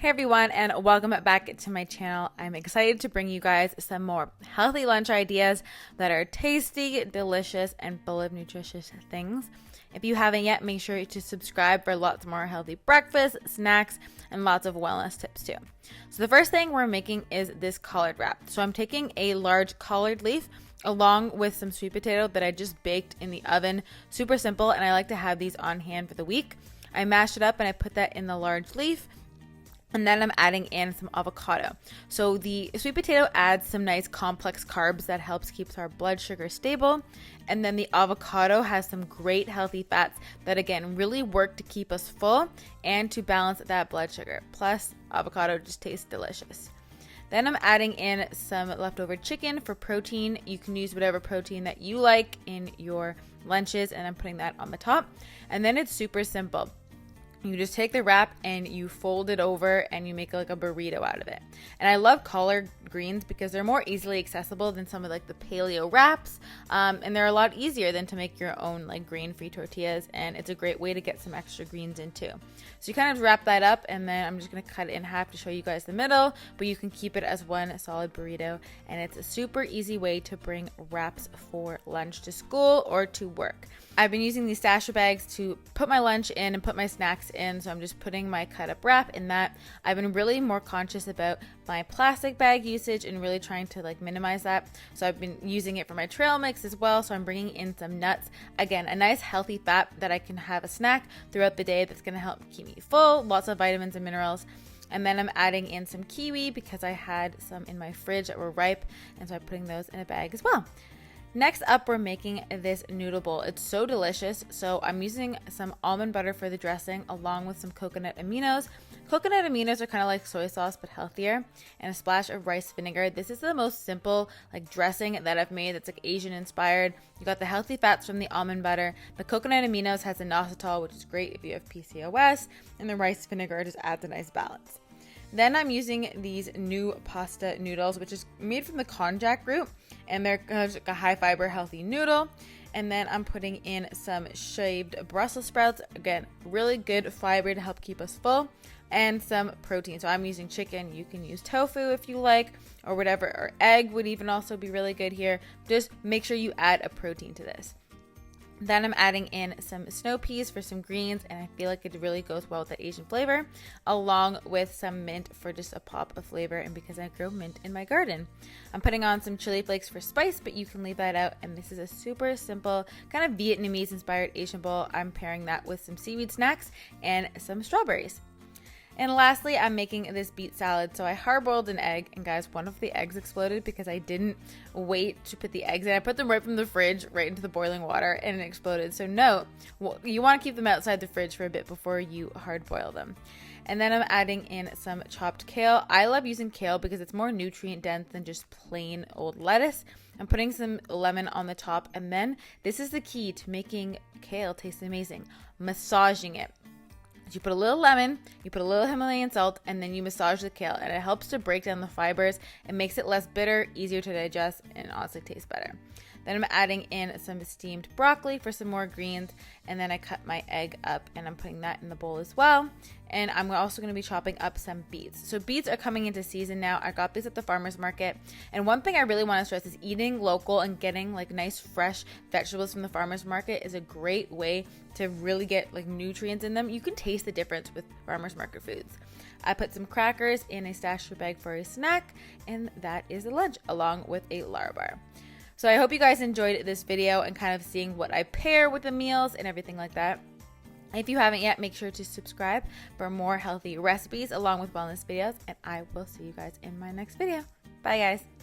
Hey everyone, and welcome back to my channel. I'm excited to bring you guys some more healthy lunch ideas that are tasty, delicious, and full of nutritious things. If you haven't yet, make sure to subscribe for lots more healthy breakfasts, snacks, and lots of wellness tips too. So the first thing we're making is this collard wrap. So I'm taking a large collard leaf along with some sweet potato that I just baked in the oven. Super simple, and I like to have these on hand for the week. I mashed it up and I put that in the large leaf. And then I'm adding in some avocado. So the sweet potato adds some nice complex carbs that helps keeps our blood sugar stable. And then the avocado has some great healthy fats that again really work to keep us full and to balance that blood sugar. Plus, avocado just tastes delicious. Then I'm adding in some leftover chicken for protein. You can use whatever protein that you like in your lunches, and I'm putting that on the top. And then it's super simple. You just take the wrap and you fold it over and you make like a burrito out of it. And I love collard greens because they're more easily accessible than some of like the paleo wraps. And they're a lot easier than to make your own like grain-free tortillas. And it's a great way to get some extra greens in too. So you kind of wrap that up, and then I'm just going to cut it in half to show you guys the middle. But you can keep it as one solid burrito. And it's a super easy way to bring wraps for lunch to school or to work. I've been using these stasher bags to put my lunch in and put my snacks in, so I'm just putting my cut up wrap in that. I've been really more conscious about my plastic bag usage and really trying to like minimize that. So I've been using it for my trail mix as well, so I'm bringing in some nuts. Again, a nice healthy fat that I can have a snack throughout the day that's going to help keep me full, lots of vitamins and minerals. And then I'm adding in some kiwi because I had some in my fridge that were ripe, and so I'm putting those in a bag as well. Next up, we're making this noodle bowl. It's so delicious. So I'm using some almond butter for the dressing along with some coconut aminos. Coconut aminos are kind of like soy sauce but healthier, and a splash of rice vinegar. This is the most simple like dressing that I've made that's like Asian inspired. You got the healthy fats from the almond butter. The coconut aminos has inositol, which is great if you have PCOS, and the rice vinegar just adds a nice balance. Then I'm using these new pasta noodles, which is made from the konjac root, and they're like a high fiber healthy noodle. And then I'm putting in some shaved brussel sprouts, again really good fiber to help keep us full, and some protein. So I'm using chicken. You can use tofu if you like, or whatever, or egg would even also be really good here. Just make sure you add a protein to this. Then I'm adding in some snow peas for some greens, and I feel like it really goes well with the Asian flavor, along with some mint for just a pop of flavor, and because I grow mint in my garden. I'm putting on some chili flakes for spice, but you can leave that out, and this is a super simple kind of Vietnamese inspired Asian bowl. I'm pairing that with some seaweed snacks and some strawberries. And lastly, I'm making this beet salad. So I hard-boiled an egg, and guys, one of the eggs exploded because I didn't wait to put the eggs in. I put them right from the fridge right into the boiling water, and it exploded. So no, you want to keep them outside the fridge for a bit before you hard-boil them. And then I'm adding in some chopped kale. I love using kale because it's more nutrient dense than just plain old lettuce. I'm putting some lemon on the top, and then this is the key to making kale taste amazing: massaging it. You put a little lemon, you put a little Himalayan salt, and then you massage the kale, and it helps to break down the fibers. It makes it less bitter, easier to digest, and honestly tastes better. Then I'm adding in some steamed broccoli for some more greens, and then I cut my egg up and I'm putting that in the bowl as well. And I'm also going to be chopping up some beets. So beets are coming into season now. I got these at the farmer's market. And one thing I really want to stress is eating local and getting like nice fresh vegetables from the farmer's market is a great way to really get like nutrients in them. You can taste the difference with farmer's market foods. I put some crackers in a stasher bag for a snack, and that is a lunch along with a Lar bar. So I hope you guys enjoyed this video and kind of seeing what I pair with the meals and everything like that. If you haven't yet, make sure to subscribe for more healthy recipes along with wellness videos, and I will see you guys in my next video. Bye guys.